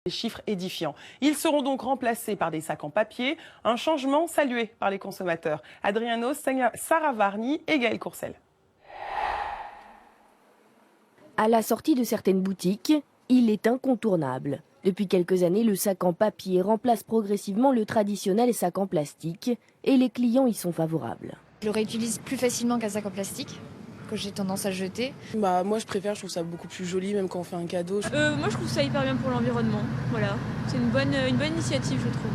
Des chiffres édifiants. Ils seront donc remplacés par des sacs en papier, un changement salué par les consommateurs. Adriano Saravarni et Gaël Courcel. À la sortie de certaines boutiques, il est incontournable. Depuis quelques années, le sac en papier remplace progressivement le traditionnel sac en plastique et les clients y sont favorables. Je le réutilise plus facilement qu'un sac en plastique, que j'ai tendance à jeter. Moi je préfère, je trouve ça beaucoup plus joli même quand on fait un cadeau. Moi je trouve ça hyper bien pour l'environnement, voilà. C'est une bonne initiative je trouve.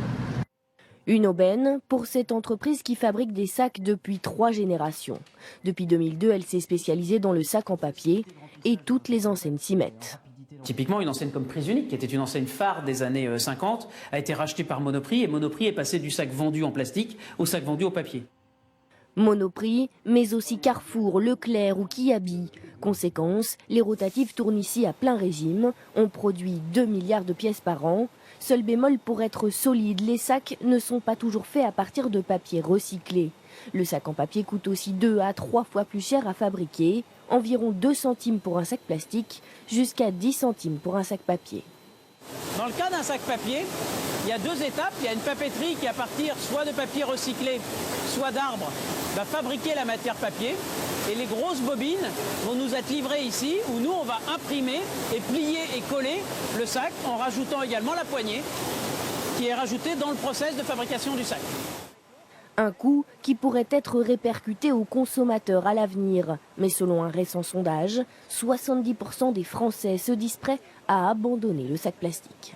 Une aubaine pour cette entreprise qui fabrique des sacs depuis 3 générations. Depuis 2002, elle s'est spécialisée dans le sac en papier et toutes les enseignes s'y mettent. Typiquement, une enseigne comme Prise Unique, qui était une enseigne phare des années 50, a été rachetée par Monoprix et Monoprix est passé du sac vendu en plastique au sac vendu au papier. Monoprix, mais aussi Carrefour, Leclerc ou Kiabi. Conséquence, les rotatifs tournent ici à plein régime. On produit 2 milliards de pièces par an. Seul bémol, pour être solide, les sacs ne sont pas toujours faits à partir de papier recyclé. Le sac en papier coûte aussi 2 à 3 fois plus cher à fabriquer, environ 2 centimes pour un sac plastique, jusqu'à 10 centimes pour un sac papier. Dans le cas d'un sac papier, il y a 2 étapes. Il y a une papeterie qui, à partir soit de papier recyclé, soit d'arbre, va fabriquer la matière papier. Et les grosses bobines vont nous être livrées ici, où nous, on va imprimer et plier et coller le sac en rajoutant également la poignée qui est rajoutée dans le process de fabrication du sac. Un coût qui pourrait être répercuté aux consommateurs à l'avenir. Mais selon un récent sondage, 70% des Français se disent prêts à abandonner le sac plastique.